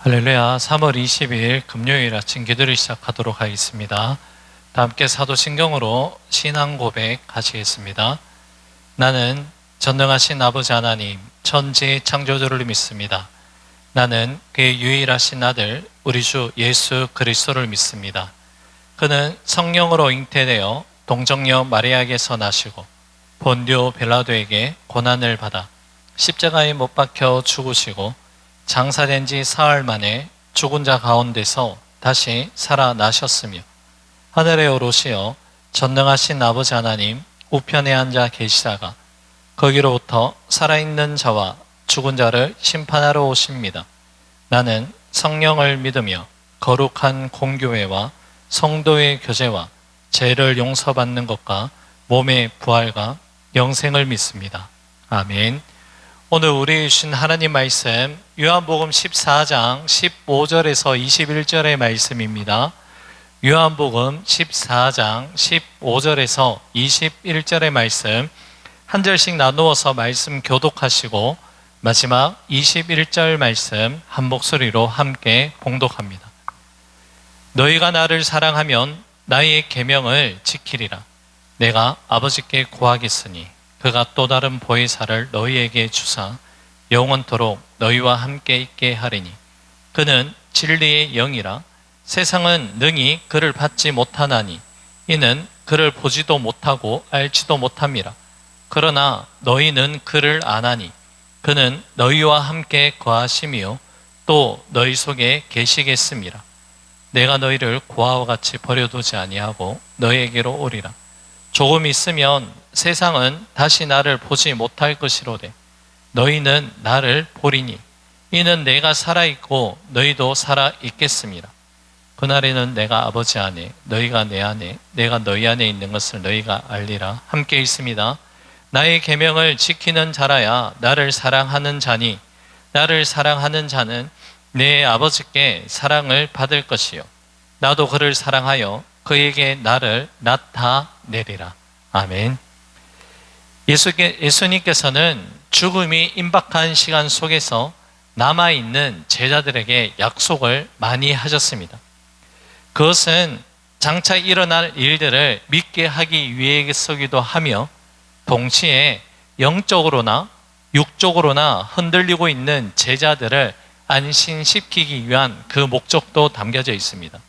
할렐루야. 3월 22일 금요일 아침 기도를 시작하도록 하겠습니다. 다 함께 사도신경으로 신앙 고백 하시겠습니다. 나는 전능하신 아버지 하나님 천지 창조주를 믿습니다. 나는 그의 유일하신 아들 우리 주 예수 그리스도를 믿습니다. 그는 성령으로 잉태되어 동정녀 마리아에게서 나시고 본디오 빌라도에게 고난을 받아 십자가에 못 박혀 죽으시고 장사된 지 사흘 만에 죽은 자 가운데서 다시 살아나셨으며 하늘에 오르시어 전능하신 아버지 하나님 우편에 앉아 계시다가 거기로부터 살아있는 자와 죽은 자를 심판하러 오십니다. 나는 성령을 믿으며 거룩한 공교회와 성도의 교제와 죄를 용서받는 것과 몸의 부활과 영생을 믿습니다. 아멘. 오늘 우리 주신 하나님 말씀 요한복음 14장 15절에서 21절의 말씀입니다. 요한복음 14장 15절에서 21절의 말씀 한 절씩 나누어서 말씀 교독하시고 마지막 21절 말씀 한 목소리로 함께 봉독합니다. 너희가 나를 사랑하면 나의 계명을 지키리라. 내가 아버지께 구하겠으니 그가 또 다른 보혜사를 너희에게 주사 영원토록 너희와 함께 있게 하리니 그는 진리의 영이라. 세상은 능히 그를 받지 못하나니 이는 그를 보지도 못하고 알지도 못함이라. 그러나 너희는 그를 아나니 그는 너희와 함께 거하시며 또 너희 속에 계시겠음이라. 내가 너희를 고아와 같이 버려두지 아니하고 너희에게로 오리라. 조금 있으면 세상은 다시 나를 보지 못할 것이로되 너희는 나를 보리니 이는 내가 살아있고 너희도 살아있겠습니다. 그날에는 내가 아버지 안에 너희가 내 안에 내가 너희 안에 있는 것을 너희가 알리라. 함께 있습니다. 나의 계명을 지키는 자라야 나를 사랑하는 자니 나를 사랑하는 자는 내 아버지께 사랑을 받을 것이요 나도 그를 사랑하여 그에게 나를 나타내리라. 아멘. 예수님께서는 죽음이 임박한 시간 속에서 남아있는 제자들에게 약속을 많이 하셨습니다. 그것은 장차 일어날 일들을 믿게 하기 위해서기도 하며 동시에 영적으로나 육적으로나 흔들리고 있는 제자들을 안심시키기 위한 그 목적도 담겨져 있습니다.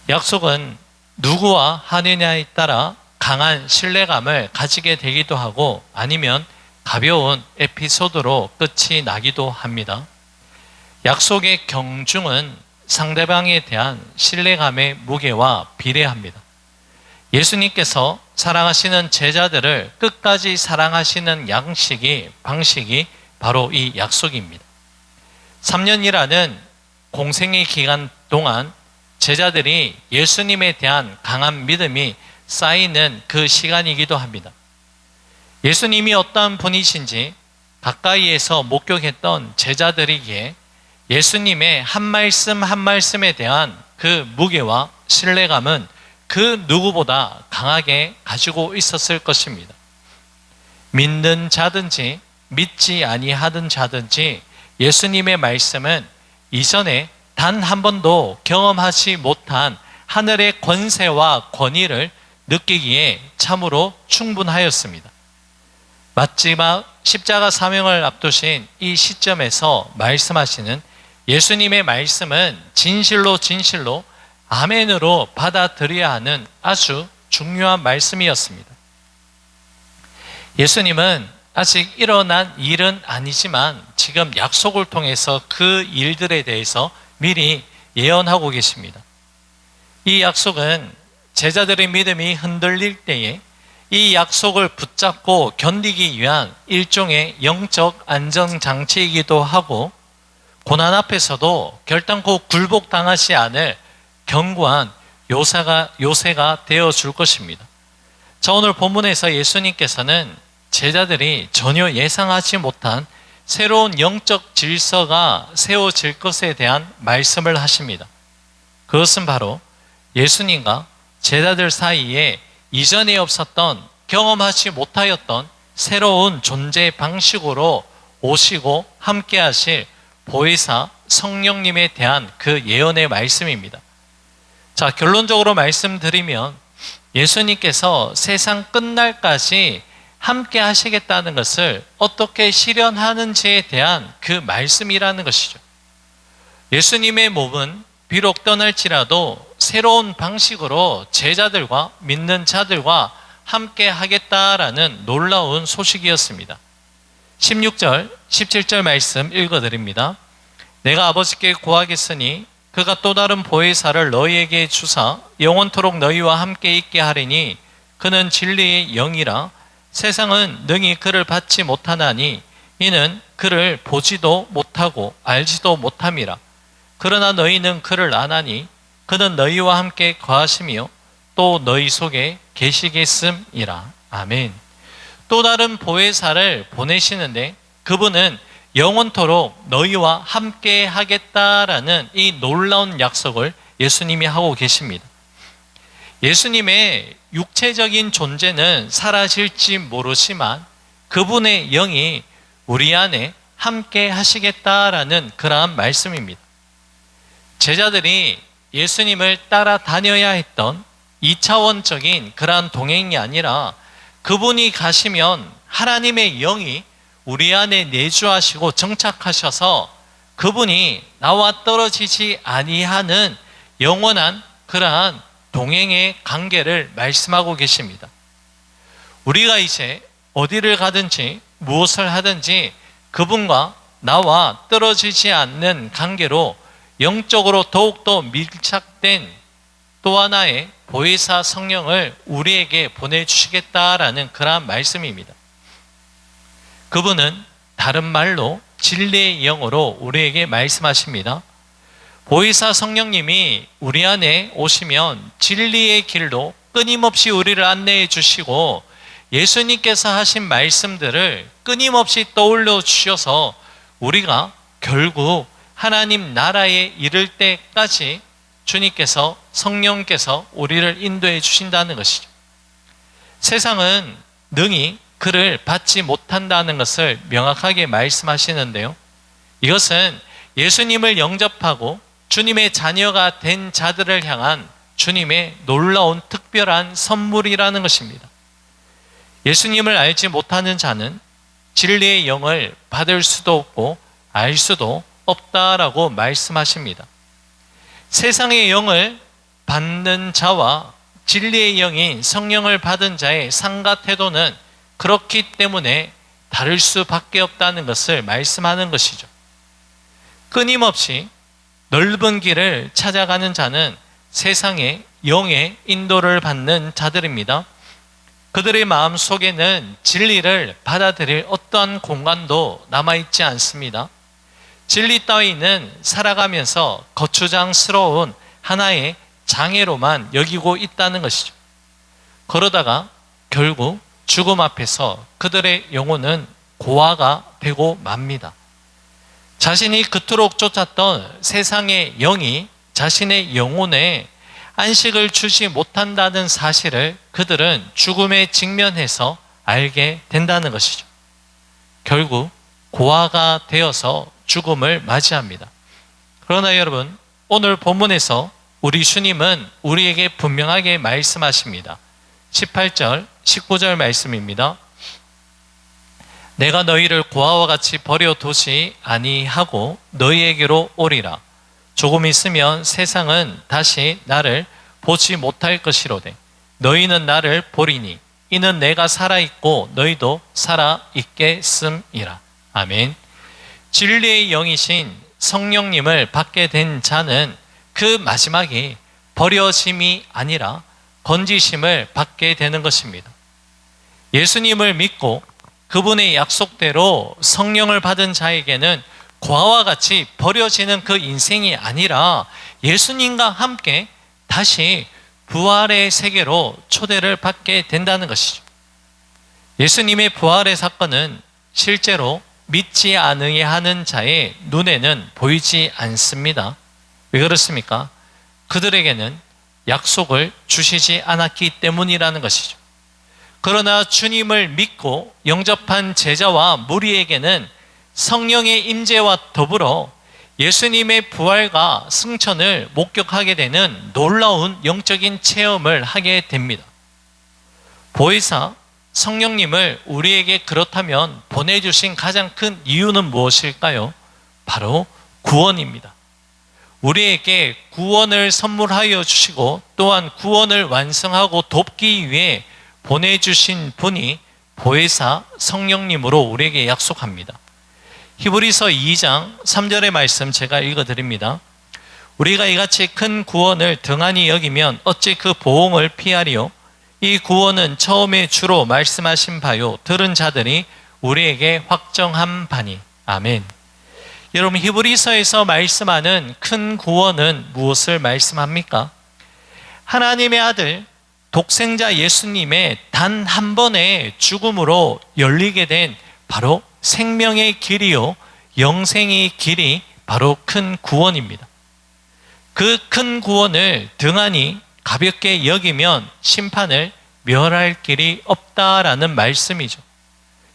약속은 누구와 하느냐에 따라 강한 신뢰감을 가지게 되기도 하고 아니면 가벼운 에피소드로 끝이 나기도 합니다. 약속의 경중은 상대방에 대한 신뢰감의 무게와 비례합니다. 예수님께서 사랑하시는 제자들을 끝까지 사랑하시는 방식이 바로 이 약속입니다. 3년이라는 공생의 기간 동안 제자들이 예수님에 대한 강한 믿음이 쌓이는 그 시간이기도 합니다. 예수님이 어떠한 분이신지 가까이에서 목격했던 제자들이기에 예수님의 한 말씀 한 말씀에 대한 그 무게와 신뢰감은 그 누구보다 강하게 가지고 있었을 것입니다. 믿는 자든지 믿지 아니하던 자든지 예수님의 말씀은 이전에 단 한 번도 경험하지 못한 하늘의 권세와 권위를 느끼기에 참으로 충분하였습니다. 마지막 십자가 사명을 앞두신 이 시점에서 말씀하시는 예수님의 말씀은 진실로 아멘으로 받아들여야 하는 아주 중요한 말씀이었습니다. 예수님은 아직 일어난 일은 아니지만 지금 약속을 통해서 그 일들에 대해서 미리 예언하고 계십니다. 이 약속은 제자들의 믿음이 흔들릴 때에 이 약속을 붙잡고 견디기 위한 일종의 영적 안전장치이기도 하고 고난 앞에서도 결단코 굴복당하지 않을 견고한 요새가 되어줄 것입니다. 자, 오늘 본문에서 예수님께서는 제자들이 전혀 예상하지 못한 새로운 영적 질서가 세워질 것에 대한 말씀을 하십니다. 그것은 바로 예수님과 제자들 사이에 이전에 없었던 경험하지 못하였던 새로운 존재 방식으로 오시고 함께 하실 보혜사 성령님에 대한 그 예언의 말씀입니다. 자, 결론적으로 말씀드리면 예수님께서 세상 끝날까지 함께 하시겠다는 것을 어떻게 실현하는지에 대한 그 말씀이라는 것이죠. 예수님의 몸은 비록 떠날지라도 새로운 방식으로 제자들과 믿는 자들과 함께 하겠다라는 놀라운 소식이었습니다. 16절, 17절 말씀 읽어드립니다. 내가 아버지께 구하겠으니 그가 또 다른 보혜사를 너희에게 주사 영원토록 너희와 함께 있게 하리니 그는 진리의 영이라. 세상은 능히 그를 받지 못하나니 이는 그를 보지도 못하고 알지도 못함이라. 그러나 너희는 그를 아나니 그는 너희와 함께 거하시며 또 너희 속에 계시겠음이라. 아멘. 또 다른 보혜사를 보내시는데 그분은 영원토록 너희와 함께 하겠다라는 이 놀라운 약속을 예수님이 하고 계십니다. 예수님의 육체적인 존재는 사라질지 모르지만 그분의 영이 우리 안에 함께 하시겠다라는 그러한 말씀입니다. 제자들이 예수님을 따라다녀야 했던 2차원적인 그러한 동행이 아니라 그분이 가시면 하나님의 영이 우리 안에 내주하시고 정착하셔서 그분이 나와 떨어지지 아니하는 영원한 그러한 동행의 관계를 말씀하고 계십니다. 우리가 이제 어디를 가든지 무엇을 하든지 그분과 나와 떨어지지 않는 관계로 영적으로 더욱더 밀착된 또 하나의 보혜사 성령을 우리에게 보내주시겠다라는 그러한 말씀입니다. 그분은 다른 말로 진리의 영으로 우리에게 말씀하십니다. 보혜사 성령님이 우리 안에 오시면 진리의 길로 끊임없이 우리를 안내해 주시고 예수님께서 하신 말씀들을 끊임없이 떠올려 주셔서 우리가 결국 하나님 나라에 이를 때까지 주님께서 성령께서 우리를 인도해 주신다는 것이죠. 세상은 능히 그를 받지 못한다는 것을 명확하게 말씀하시는데요. 이것은 예수님을 영접하고 주님의 자녀가 된 자들을 향한 주님의 놀라운 특별한 선물이라는 것입니다. 예수님을 알지 못하는 자는 진리의 영을 받을 수도 없고 알 수도 없다라고 말씀하십니다. 세상의 영을 받는 자와 진리의 영인 성령을 받은 자의 상가 태도는 그렇기 때문에 다를 수밖에 없다는 것을 말씀하는 것이죠. 끊임없이 넓은 길을 찾아가는 자는 세상의 영의 인도를 받는 자들입니다. 그들의 마음 속에는 진리를 받아들일 어떠한 공간도 남아있지 않습니다. 진리 따위는 살아가면서 거추장스러운 하나의 장애로만 여기고 있다는 것이죠. 그러다가 결국 죽음 앞에서 그들의 영혼은 고아가 되고 맙니다. 자신이 그토록 쫓았던 세상의 영이 자신의 영혼에 안식을 주지 못한다는 사실을 그들은 죽음에 직면해서 알게 된다는 것이죠. 결국 고아가 되어서 죽음을 맞이합니다. 그러나 여러분, 오늘 본문에서 우리 주님은 우리에게 분명하게 말씀하십니다. 18절, 19절 말씀입니다. 내가 너희를 고아와 같이 버려두지 아니하고 너희에게로 오리라. 조금 있으면 세상은 다시 나를 보지 못할 것이로되 너희는 나를 보리니 이는 내가 살아있고 너희도 살아있겠음이라. 아멘. 진리의 영이신 성령님을 받게 된 자는 그 마지막이 버려짐이 아니라 건지심을 받게 되는 것입니다. 예수님을 믿고 그분의 약속대로 성령을 받은 자에게는 고아와 같이 버려지는 그 인생이 아니라 예수님과 함께 다시 부활의 세계로 초대를 받게 된다는 것이죠. 예수님의 부활의 사건은 실제로 믿지 않으려 하는 자의 눈에는 보이지 않습니다. 왜 그렇습니까? 그들에게는 약속을 주시지 않았기 때문이라는 것이죠. 그러나 주님을 믿고 영접한 제자와 무리에게는 성령의 임재와 더불어 예수님의 부활과 승천을 목격하게 되는 놀라운 영적인 체험을 하게 됩니다. 보혜사 성령님을 우리에게 그렇다면 보내주신 가장 큰 이유는 무엇일까요? 바로 구원입니다. 우리에게 구원을 선물하여 주시고 또한 구원을 완성하고 돕기 위해 보내주신 분이 보혜사 성령님으로 우리에게 약속합니다. 히브리서 2장 3절의 말씀 제가 읽어드립니다. 우리가 이같이 큰 구원을 등한히 여기면 어찌 그 보응을 피하리요? 이 구원은 처음에 주로 말씀하신 바요 들은 자들이 우리에게 확정한 바니. 아멘. 여러분, 히브리서에서 말씀하는 큰 구원은 무엇을 말씀합니까? 하나님의 아들 독생자 예수님의 단 한 번의 죽음으로 열리게 된 바로 생명의 길이요 영생의 길이 바로 큰 구원입니다. 그 큰 구원을 등한히 가볍게 여기면 심판을 멸할 길이 없다라는 말씀이죠.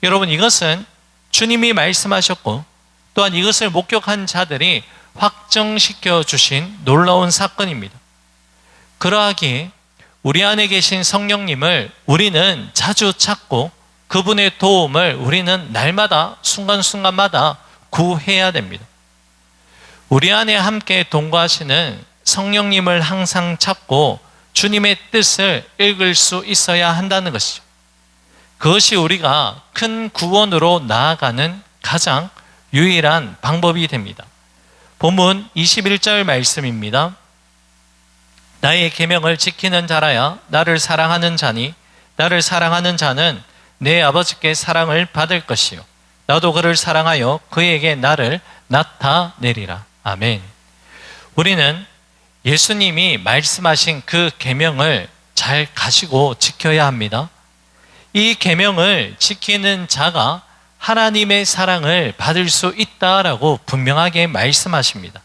여러분, 이것은 주님이 말씀하셨고 또한 이것을 목격한 자들이 확정시켜 주신 놀라운 사건입니다. 그러하기에 우리 안에 계신 성령님을 우리는 자주 찾고 그분의 도움을 우리는 날마다 순간순간마다 구해야 됩니다. 우리 안에 함께 동거하시는 성령님을 항상 찾고 주님의 뜻을 읽을 수 있어야 한다는 것이죠. 그것이 우리가 큰 구원으로 나아가는 가장 유일한 방법이 됩니다. 본문 21절 말씀입니다. 나의 계명을 지키는 자라야 나를 사랑하는 자니 나를 사랑하는 자는 내 아버지께 사랑을 받을 것이요 나도 그를 사랑하여 그에게 나를 나타내리라. 아멘. 우리는 예수님이 말씀하신 그 계명을 잘 가지고 지켜야 합니다. 이 계명을 지키는 자가 하나님의 사랑을 받을 수 있다라고 분명하게 말씀하십니다.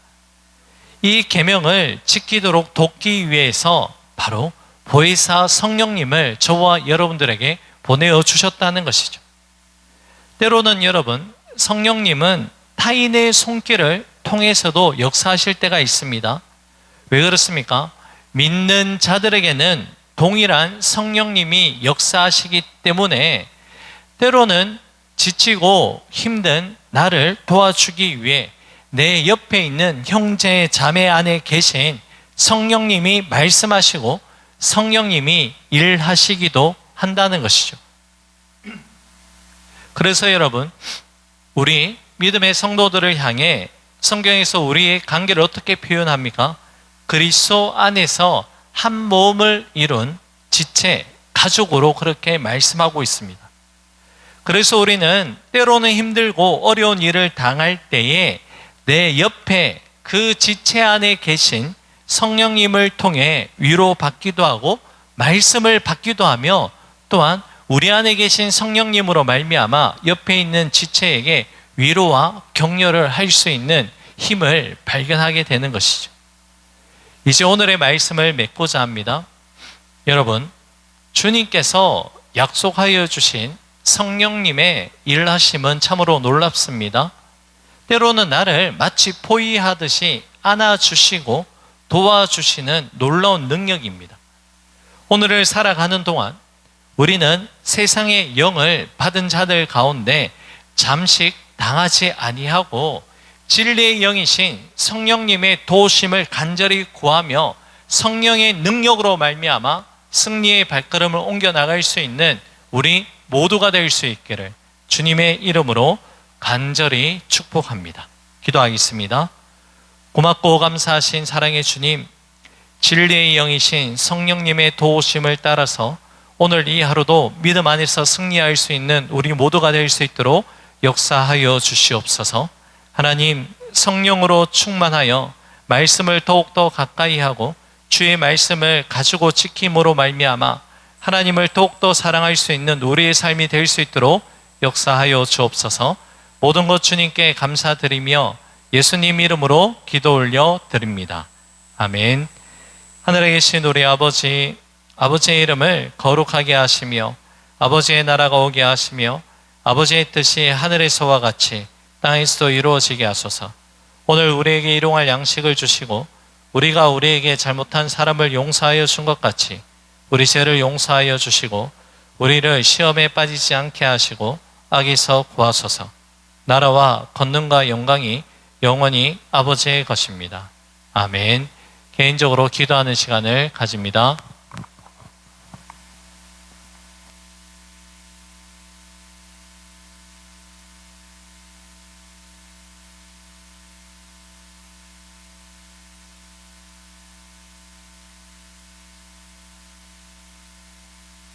이 계명을 지키도록 돕기 위해서 바로 보혜사 성령님을 저와 여러분들에게 보내어 주셨다는 것이죠. 때로는 여러분, 성령님은 타인의 손길을 통해서도 역사하실 때가 있습니다. 왜 그렇습니까? 믿는 자들에게는 동일한 성령님이 역사하시기 때문에 때로는 지치고 힘든 나를 도와주기 위해 내 옆에 있는 형제 자매 안에 계신 성령님이 말씀하시고 성령님이 일하시기도 한다는 것이죠. 그래서 여러분, 우리 믿음의 성도들을 향해 성경에서 우리의 관계를 어떻게 표현합니까? 그리스도 안에서 한 몸을 이룬 지체, 가족으로 그렇게 말씀하고 있습니다. 그래서 우리는 때로는 힘들고 어려운 일을 당할 때에 내 옆에 그 지체 안에 계신 성령님을 통해 위로받기도 하고 말씀을 받기도 하며 또한 우리 안에 계신 성령님으로 말미암아 옆에 있는 지체에게 위로와 격려를 할 수 있는 힘을 발견하게 되는 것이죠. 이제 오늘의 말씀을 맺고자 합니다. 여러분, 주님께서 약속하여 주신 성령님의 일하심은 참으로 놀랍습니다. 때로는 나를 마치 포위하듯이 안아주시고 도와주시는 놀라운 능력입니다. 오늘을 살아가는 동안 우리는 세상의 영을 받은 자들 가운데 잠식 당하지 아니하고 진리의 영이신 성령님의 도우심을 간절히 구하며 성령의 능력으로 말미암아 승리의 발걸음을 옮겨 나갈 수 있는 우리 모두가 될 수 있기를 주님의 이름으로 간절히 축복합니다. 기도하겠습니다. 고맙고 감사하신 사랑의 주님, 진리의 영이신 성령님의 도우심을 따라서 오늘 이 하루도 믿음 안에서 승리할 수 있는 우리 모두가 될 수 있도록 역사하여 주시옵소서. 하나님, 성령으로 충만하여 말씀을 더욱더 가까이 하고 주의 말씀을 가지고 지킴으로 말미암아 하나님을 더욱더 사랑할 수 있는 우리의 삶이 될 수 있도록 역사하여 주옵소서. 모든 것 주님께 감사드리며 예수님 이름으로 기도 올려 드립니다. 아멘. 하늘에 계신 우리 아버지, 아버지의 이름을 거룩하게 하시며 아버지의 나라가 오게 하시며 아버지의 뜻이 하늘에서와 같이 땅에서도 이루어지게 하소서. 오늘 우리에게 일용할 양식을 주시고 우리가 우리에게 잘못한 사람을 용서하여 준 것 같이 우리 죄를 용서하여 주시고 우리를 시험에 빠지지 않게 하시고 악에서 구하소서. 나라와 권능과 영광이 영원히 아버지의 것입니다. 아멘. 개인적으로 기도하는 시간을 가집니다.